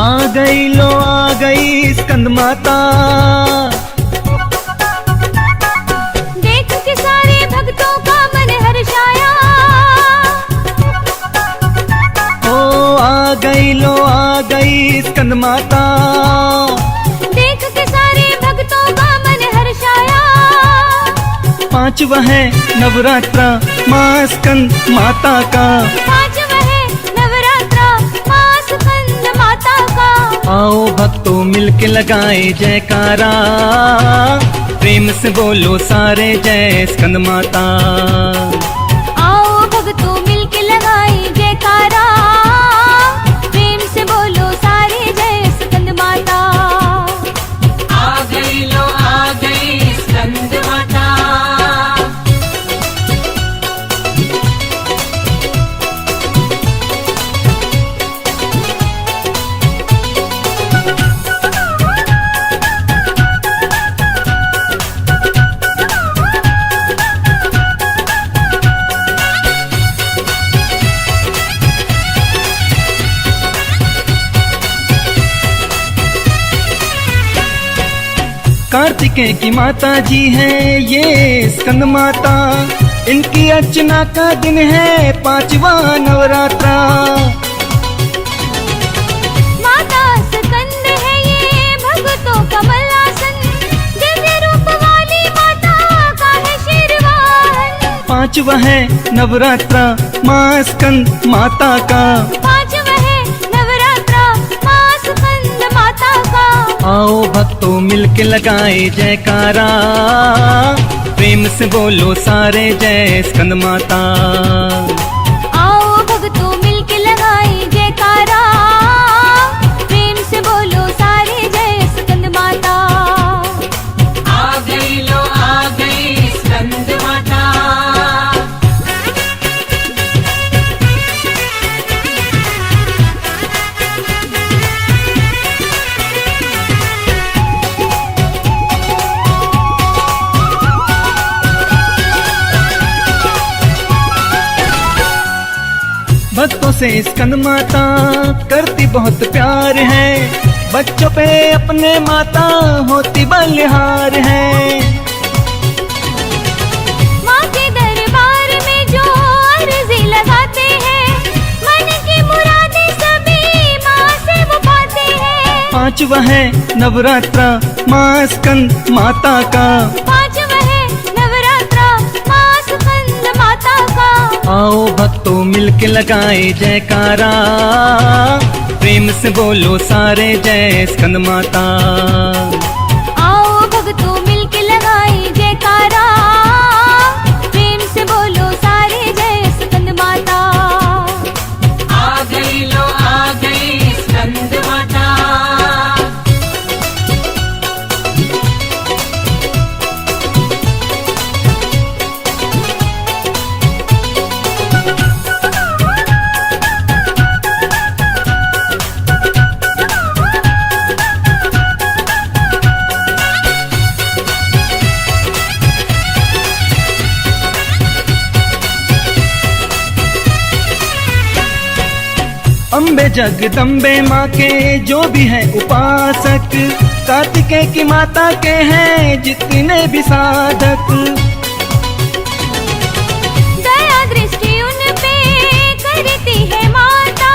आ गई स्कंद माता। देख के सारे भक्तों का मन हर्षाया। ओ आ गई स्कंद माता। देख के सारे भक्तों का मन हर्षाया। पांचवा है नवरात्रा माँ स्कंद माता का। पांचवा है नवरात्रा माँ स्कंद माता का। आओ भक्तों मिलके लगाए जयकारा, प्रेम से बोलो सारे जय स्कंद माता। आओ भक्तों मिलके लगाए जयकारा, प्रेम से बोलो सारे जय स्कंद माता। आ गई स्कंद माता। कार्तिकेय की माता जी है ये स्कंद माता। इनकी अर्चना का दिन है पांचवा नवरात्रा। माता स्कंद है ये भक्तों का मल्लासन। दिव्य रूप वाली माता का है शेरवाहन। पांचवा है नवरात्रा माँ स्कंद माता का। पांचवा है नवरात्रा माँ स्कंद माता का। आओ भक्तों मिलके लगाए जयकारा, प्रेम से बोलो सारे जय स्कंद माता। आओ भक्तों मिलके लगाए जयकारा, प्रेम से बोलो सारे जय स्कंद माता। आ गई स्कंद माता। भक्तों से स्कंद माता करती बहुत प्यार है। बच्चों पे अपने माता होती बलिहार है। माँ के दरबार में जो अर्जी लगाते हैं, मन की मुरादें सभी माँ से वो पाते हैं। पांचवा है नवरात्रा माँ स्कंद माता का। पांचवा है नवरात्रा माँ स्कंद माता का। आओ भक्तों मिलके लगाए जयकारा, प्रेम से बोलो सारे जय स्कंद माता। आओ भक्तों मिलके लगाए जयकारा, प्रेम से बोलो सारे जय स्कंद माता। आ गई स्कंद माता। अम्बे जगदम्बे माँ के जो भी है उपासक, कार्तिकेय की माता के हैं जितने भी साधक। दया दृष्टि उन पे करती है माता,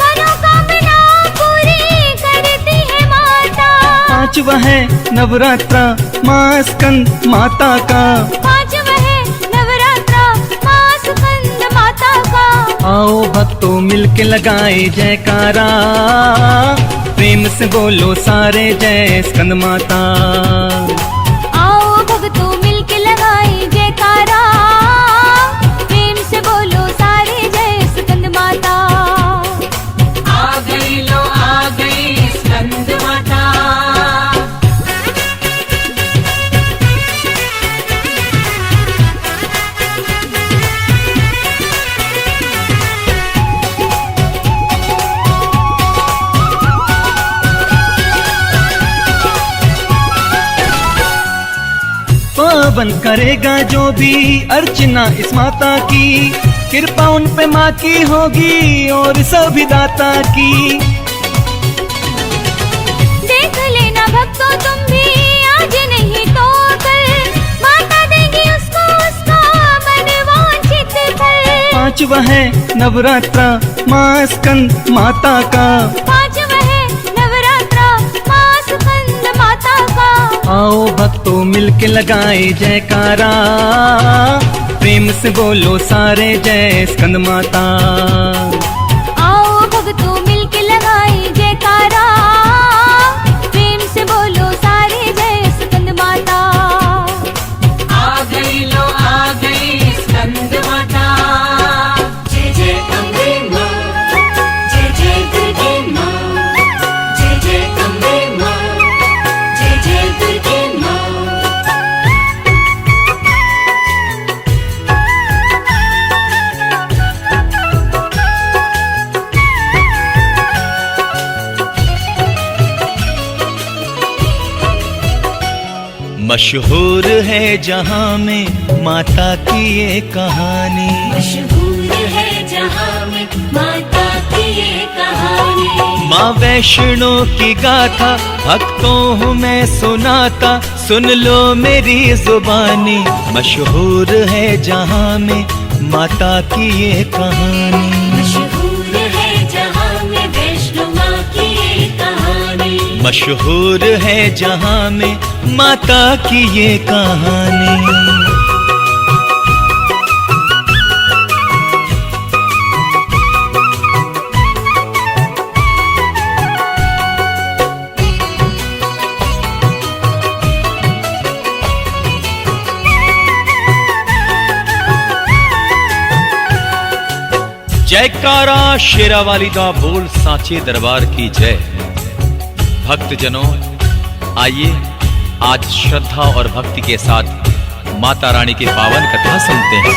मनोकामना पूरी करती है माता। पांचवा है नवरात्रा माँ स्कंद माता का। पांचवा है नवरात्रा माँ स्कंद माता का। आओ भक्तों मिलके लगाए जयकारा, प्रेम से बोलो सारे जय स्कंद माता। आओ भक्तों मिलके लगाए जयकारा, प्रेम से बोलो सारे जय स्कंद माता। आ गई स्कंद माता। पावन करेगा जो भी अर्चना इस माता की, कृपा उन पे माँ की होगी और सभी दाता की। पांचवा है नवरात्रा माँ स्कंद माता का। पांचवा है नवरात्रा माँ स्कंद माता का। आओ भक्तों मिलके लगाए जयकारा, प्रेम से बोलो सारे जय स्कंद माता। आओ भक्तों मिलके लगाए जयकारा, प्रेम से बोलो सारे जय स्कंद माता। आ गई लो आ गई स्कंद माता। जय जय अम्बे माँ, जय जय दुर्गे माँ, जय जय अम्बे माँ, जय जय दुर्गे माँ। मशहूर है जहाँ में माता की ये कहानी। मशहूर है जहाँ में माता की ये कहानी। माँ वैष्णो की गाथा भक्तों मैं सुनाता, सुन लो मेरी जुबानी। मशहूर है जहाँ में माता की ये कहानी। मशहूर है जहाँ में वैष्णो माँ की ये कहानी। मशहूर है जहाँ में माता की ये कहानी। जयकारा शेरावाली दा बोल सांचे दरबार की जय। भक्तजनों आइए आज श्रद्धा और भक्ति के साथ माता रानी की पावन कथा सुनते हैं।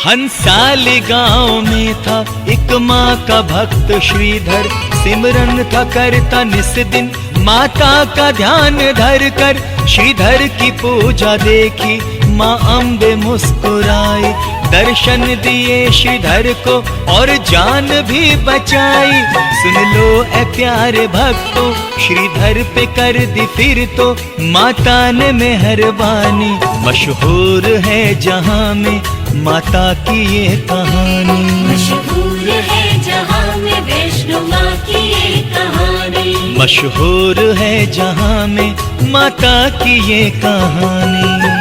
हंसाली गांव में था एक माँ का भक्त श्रीधर, सिमरन था करता निस दिन माता का ध्यान धर कर। श्रीधर की पूजा देखी माँ अम्बे मुस्कुराई, दर्शन दिए श्रीधर को और जान भी बचाई। सुन लो ए प्यारे भक्तों, श्रीधर पे कर दी फिर तो माता ने मेहरबानी। मशहूर है जहाँ में माता की ये कहानी। मशहूर है जहाँ में वैष्णो माँ की ये कहानी। मशहूर है जहाँ में माता की ये कहानी।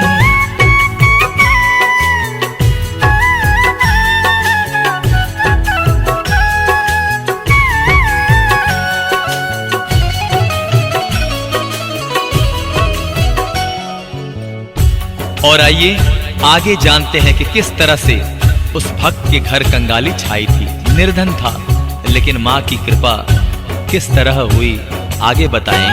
और आइए आगे जानते हैं कि किस तरह से उस भक्त के घर कंगाली छाई थी। निर्धन था लेकिन मां की कृपा किस तरह हुई, आगे बताएं।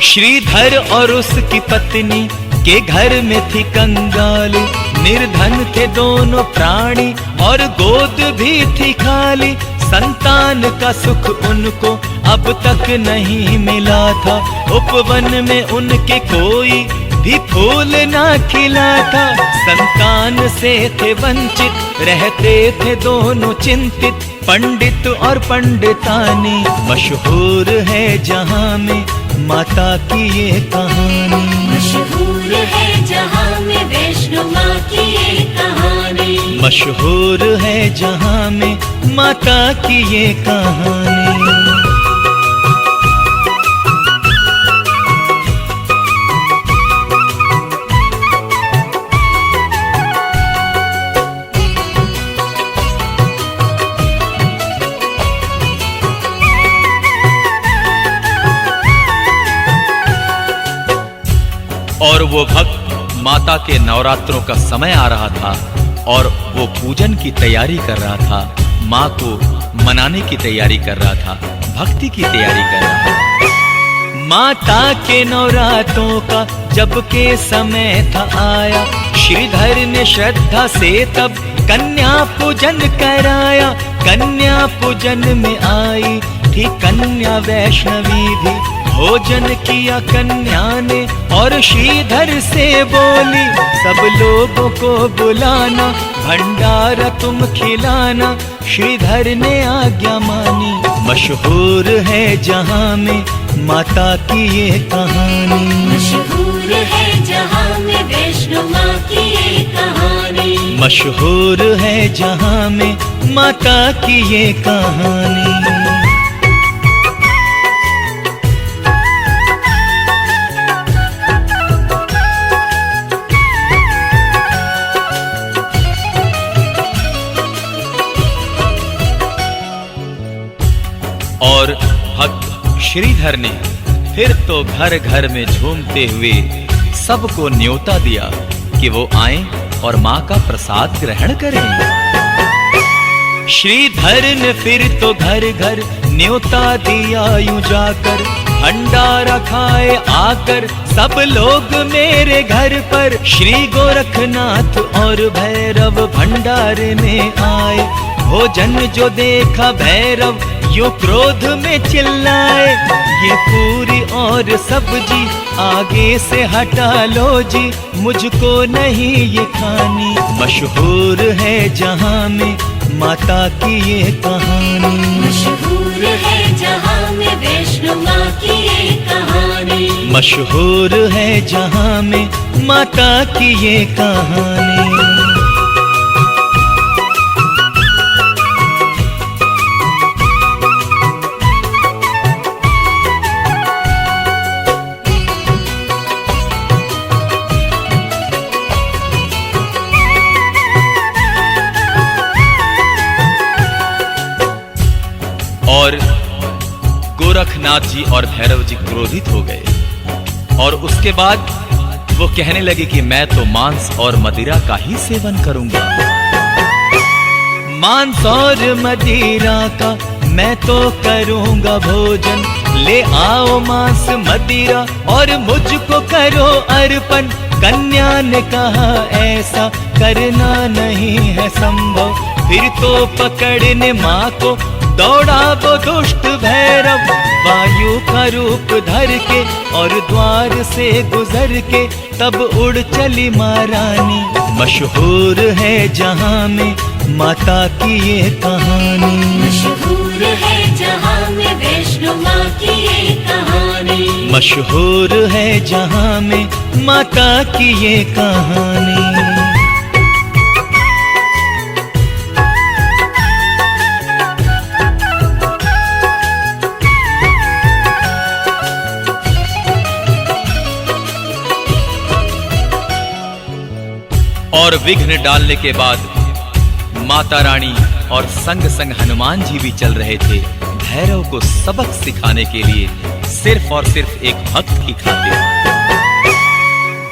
श्रीधर और उसकी पत्नी के घर में थी कंगाली, निर्धन थे दोनों प्राणी और गोद भी थी खाली। संतान का सुख उनको अब तक नहीं मिला था, उपवन में उनके कोई भी फूल ना खिला था। संतान से थे वंचित, रहते थे दोनों चिंतित, पंडित और पंडितानी। मशहूर है जहाँ में माता की ये कहानी। मशहूर है जहाँ में वैष्णो माँ की ये कहानी। मशहूर है जहाँ में माता की ये कहानी। और वो भक्त माता के नवरात्रों का समय आ रहा था और वो पूजन की तैयारी कर रहा था, माँ को मनाने की तैयारी कर रहा था, भक्ति की तैयारी कर रहा था। माता के नवरात्रों का जब के समय था आया, श्रीधर ने श्रद्धा से तब कन्या पूजन कराया। कन्या पूजन में आई थी कन्या वैष्णवी भी, भोजन किया कन्या ने और श्रीधर से बोली, सब लोगों को बुलाना, भंडारा तुम खिलाना। श्रीधर ने आज्ञा मानी, मशहूर है जहां में माता की ये कहानी। मशहूर है जहां में वैष्णो माँ की ये कहानी। मशहूर है जहां में माता की ये कहानी। और भक्त श्रीधर ने फिर तो घर घर में झूमते हुए सबको न्योता दिया कि वो आएं और मां का प्रसाद ग्रहण करें। श्रीधर ने फिर तो घर घर न्योता दिया यूं जाकर, भंडारा खाए आकर सब लोग मेरे घर पर। श्री गोरखनाथ और भैरव भंडारे में आए, भोजन जो देखा भैरव यो क्रोध में चिल्लाए, ये पूरी और सब्जी आगे से हटा लो जी, मुझको नहीं ये खानी। मशहूर है जहां में माता की ये कहानी। मशहूर है जहां में वैष्णो माँ की ये कहानी। मशहूर है जहां में माता की ये कहानी। और गोरखनाथ जी और भैरव जी क्रोधित हो गए और उसके बाद वो कहने लगे कि मैं तो मांस और मदिरा का ही सेवन करूंगा। मांस और मदिरा का मैं तो करूंगा भोजन, ले आओ मांस मदिरा और मुझको करो अर्पण। कन्या ने कहा ऐसा करना नहीं है संभव, फिर तो पकड़ने माँ को दौड़ा वो दुष्ट भैरव। वायु का रूप धर के और द्वार से गुजर के तब उड़ चली महारानी। मशहूर है जहां में माता की ये कहानी। मशहूर है जहां में वैष्णो माँ की ये कहानी। मशहूर है जहां में माता की ये कहानी। और विघ्न डालने के बाद माता रानी और संग संग हनुमान जी भी चल रहे थे भैरव को सबक सिखाने के लिए, सिर्फ और सिर्फ एक भक्त की खातिर।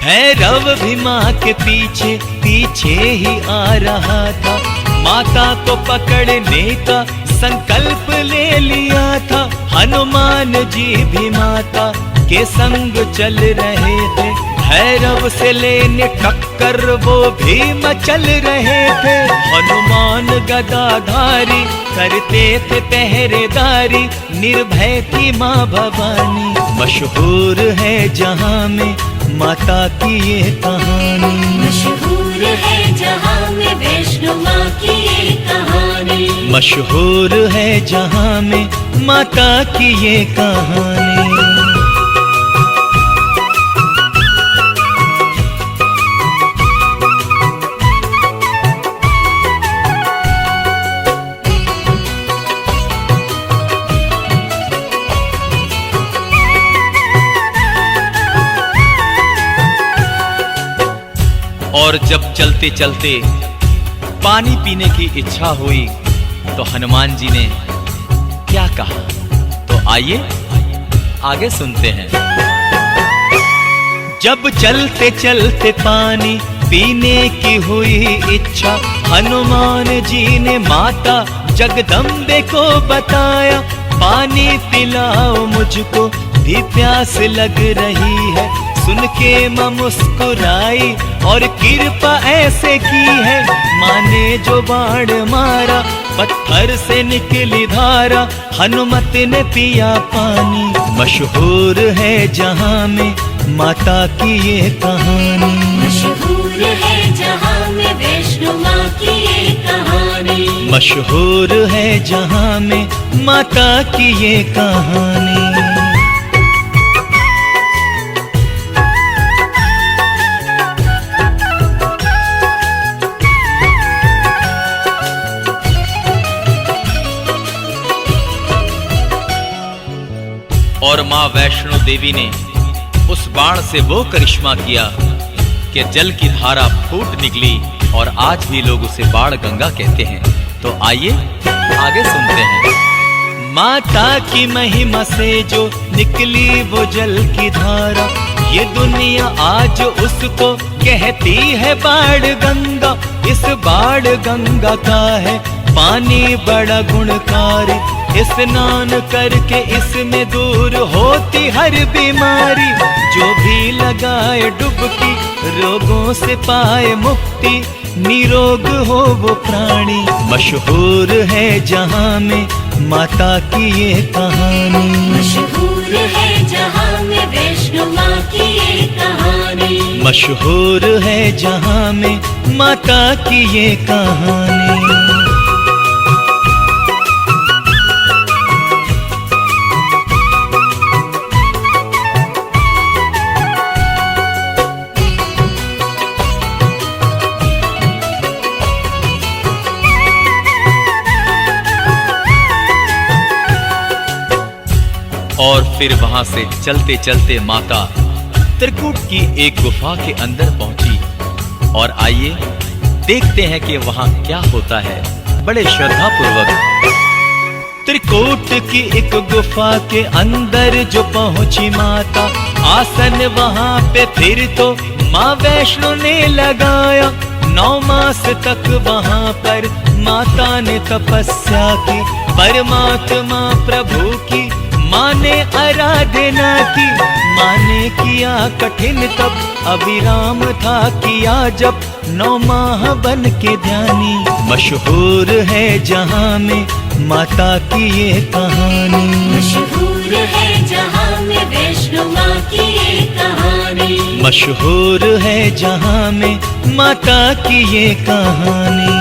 भैरव भी माँ के पीछे पीछे ही आ रहा था, माता को पकड़ने का संकल्प ले लिया था। हनुमान जी भी माता के संग चल रहे थे, भैरव से लेने टक्कर वो भी मचल रहे थे। हनुमान गदाधारी करते थे पहरेदारी, निर्भय थी माँ भवानी। मशहूर है जहां में माता की ये कहानी। मशहूर है जहां में वैष्णो माँ की ये कहानी। मशहूर है जहां में माता की ये कहानी। और जब चलते चलते पानी पीने की इच्छा हुई तो हनुमान जी ने क्या कहा, तो आइए आगे सुनते हैं। जब चलते चलते पानी पीने की हुई इच्छा, हनुमान जी ने माता जगदम्बे को बताया, पानी पिलाओ मुझको भी प्यास लग रही है। सुन के मां मुस्कुराई और कृपा ऐसे की है, माँ ने जो बाण मारा पत्थर से निकली धारा, हनुमत ने पिया पानी। मशहूर है जहां में माता की ये कहानी। मशहूर है जहां में वैष्णो माँ की ये कहानी। मशहूर है जहां में माता की ये कहानी। और मां वैष्णो देवी ने उस बाण से वो करिश्मा किया कि जल की धारा फूट निकली और आज भी लोग उसे बाण गंगा कहते हैं। तो आइए आगे सुनते हैं। माता की महिमा से जो निकली वो जल की धारा, ये दुनिया आज उसको कहती है बाण गंगा। इस बाण गंगा का है पानी बड़ा गुणकारी, स्नान करके इसमें दूर होती हर बीमारी। जो भी लगाए डुबकी रोगों से पाए मुक्ति, निरोग हो वो प्राणी। मशहूर है जहां में माता की ये कहानी, मशहूर है जहां में वैष्णो माँ की ये कहानी, मशहूर है जहां में माता की ये कहानी। और फिर वहां से चलते चलते माता त्रिकूट की एक गुफा के अंदर पहुंची। और आइए देखते हैं कि वहां क्या होता है। बड़े श्रद्धा पूर्वक त्रिकूट की एक गुफा के अंदर जो पहुंची माता, आसन वहां पे फिर तो माँ वैष्णो ने लगाया। 9 मास तक वहां पर माता ने तपस्या की, परमात्मा प्रभु की माँ ने आराधना की। माँ ने किया कठिन तप, अविराम था किया जब 9 माह बन के ध्यानी। मशहूर है जहां में माता की ये कहानी, मशहूर है जहां में वैष्णो माँ की ये कहानी, मशहूर है जहां में माता की ये कहानी।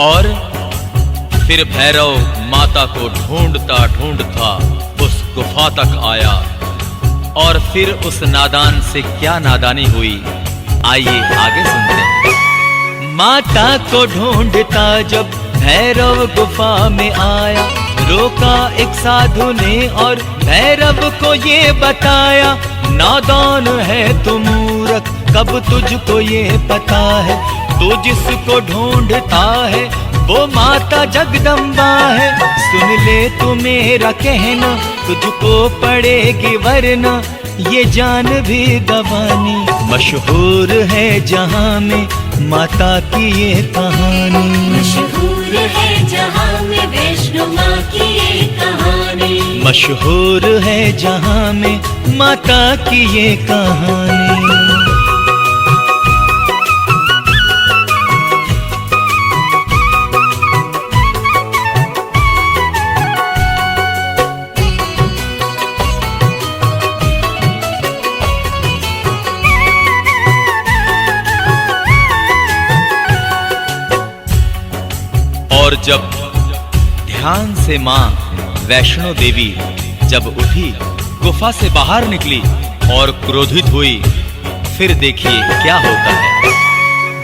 और फिर भैरव माता को ढूंढता ढूंढता उस गुफा तक आया। और फिर उस नादान से क्या नादानी हुई, आइए आगे सुनते हैं। माता को ढूंढता जब भैरव गुफा में आया, रोका एक साधु ने और भैरव को ये बताया। नादान है तू मूर्ख, कब तुझको ये पता है, तू जिसको ढूंढता है वो माता जगदम्बा है। सुन ले तू मेरा कहना, तुझको पड़ेगी वरना ये जान भी गवानी। मशहूर है जहां में माता की ये कहानी, मशहूर है जहां में वैष्णो माँ की ये कहानी, मशहूर है जहां में माता की ये कहानी। और जब ध्यान से मां वैष्णो देवी जब उठी, गुफा से बाहर निकली और क्रोधित हुई, फिर देखिए क्या होता है।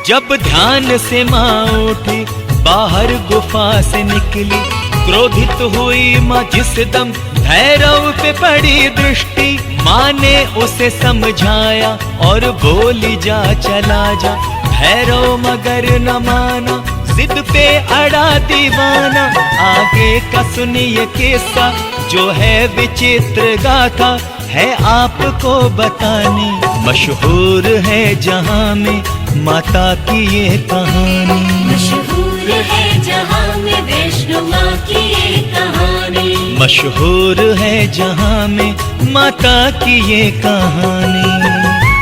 जब ध्यान से मां उठी, बाहर गुफा से निकली, क्रोधित हुई मां जिस दम भैरव पे पड़ी दृष्टि। मां ने उसे समझाया और बोली जा चला जा। भैरव मगर न माना, जिद पे अड़ा दीवाना। आगे का सुनिए किस्सा जो है विचित्र गाथा, है आपको बतानी। मशहूर है जहां में माता की ये कहानी, मशहूर है जहां में वैष्णो माँ की ये कहानी, मशहूर है जहां में माता की ये कहानी।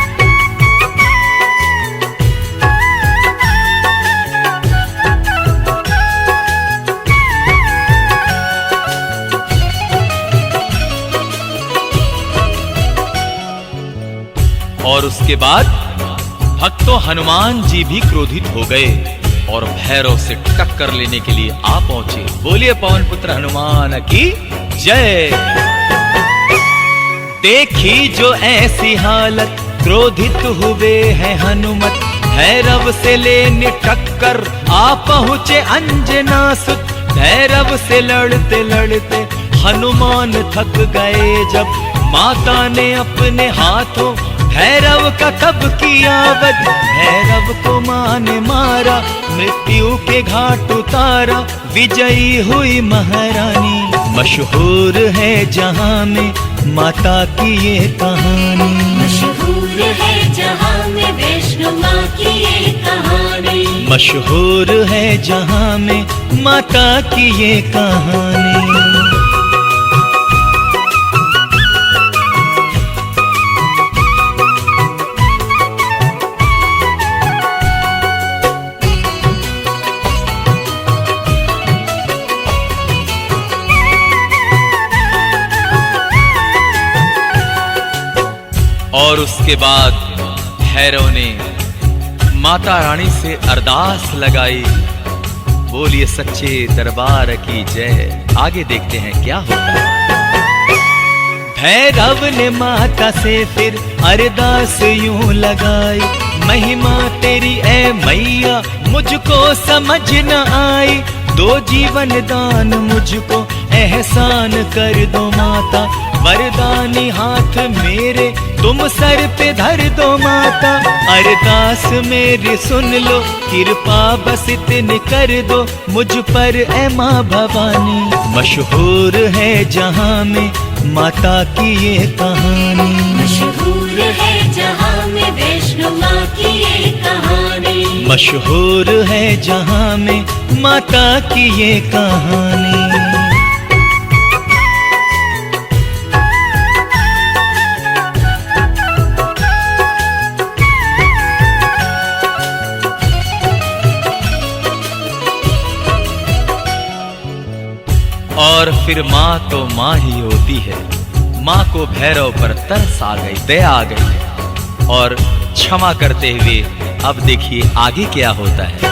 और उसके बाद भक्तों हनुमान जी भी क्रोधित हो गए और भैरव से टक्कर लेने के लिए आ पहुंचे। बोलिए पवन पुत्र हनुमान की जय। देखी जो ऐसी हालत क्रोधित हुए हैं हनुमत, भैरव से लेने टक्कर आ पहुंचे अंजनासुत। भैरव से लड़ते लड़ते हनुमान थक गए जब माता ने अपने हाथों भैरव का तब किया वध। भैरव को मां ने मारा, मृत्यु के घाट उतारा, विजयी हुई महारानी। मशहूर है जहां में माता की ये कहानी, मशहूर है जहां में वैष्णो माँ की ये कहानी, मशहूर है जहां में माता की ये कहानी। और उसके बाद भैरव ने माता रानी से अरदास लगाई। बोलिए सच्चे दरबार की जय। आगे देखते हैं क्या होता है। भैरव ने माता से फिर अरदास यूं लगाई, महिमा तेरी ऐ मैया मुझको समझ न आई। दो जीवन दान मुझको एहसान कर दो माता, वरदानी हाथ मेरे तुम सर पे धर दो माता। अरदास मेरी सुन लो, कृपा बस इतनी कर दो मुझ पर ऐ माँ भवानी। मशहूर है जहां में माता की ये कहानी, मशहूर है जहां में वैष्णो माँ की ये कहानी, मशहूर है जहां में माता की ये कहानी। और फिर माँ तो माँ ही होती है। माँ को भैरव पर तरस आ गई, दया आ गई और क्षमा करते हुए अब देखिए आगे क्या होता है।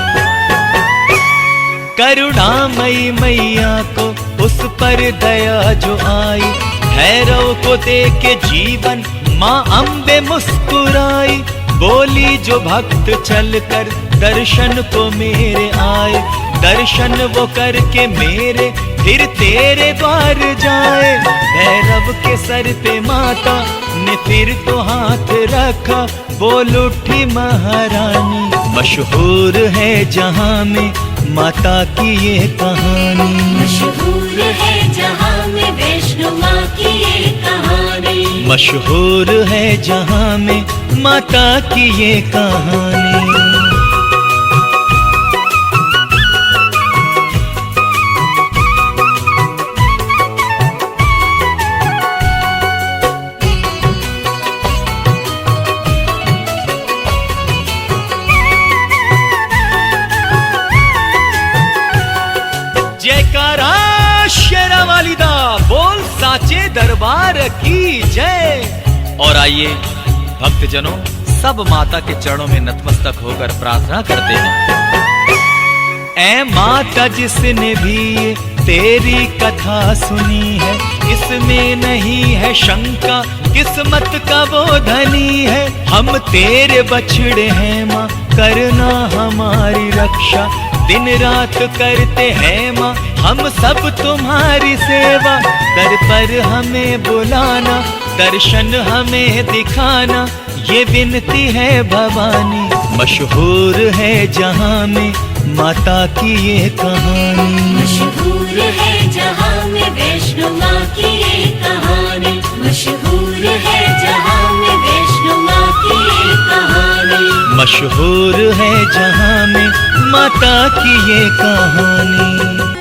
करुणामयी मैया को उस पर दया जो आई, भैरव को देके जीवन माँ अम्बे मुस्कुराई। बोली जो भक्त चलकर दर्शन को मेरे आए, दर्शन वो करके मेरे फिर तेरे द्वार जाए। भैरव के सर पे माता ने फिर तो हाथ रखा, बोल उठी महारानी। मशहूर है जहां में माता की ये कहानी, मशहूर है जहां में वैष्णो माँ की ये कहानी, मशहूर है जहां में माता की ये कहानी। जयकारा शेरा वाली दा, बोल साचे दरबार की जय। और आइए भक्तजनों सब माता के चरणों में नतमस्तक होकर प्रार्थना करते हैं। ऐ माता जिसने भी तेरी कथा सुनी है, इसमें नहीं है शंका किस्मत का वो धनी है। हम तेरे बछड़े हैं माँ, करना हमारी रक्षा, दिन रात करते हैं माँ हम सब तुम्हारी सेवा। दर पर हमें बुलाना, दर्शन हमें दिखाना, ये विनती है भवानी। मशहूर है जहां में माता की ये कहानी, मशहूर है जहां में वैष्णो माँ की ये कहानी, मशहूर है जहां में वैष्णो माँ की ये कहानी, मशहूर है जहां में माता की ये कहानी।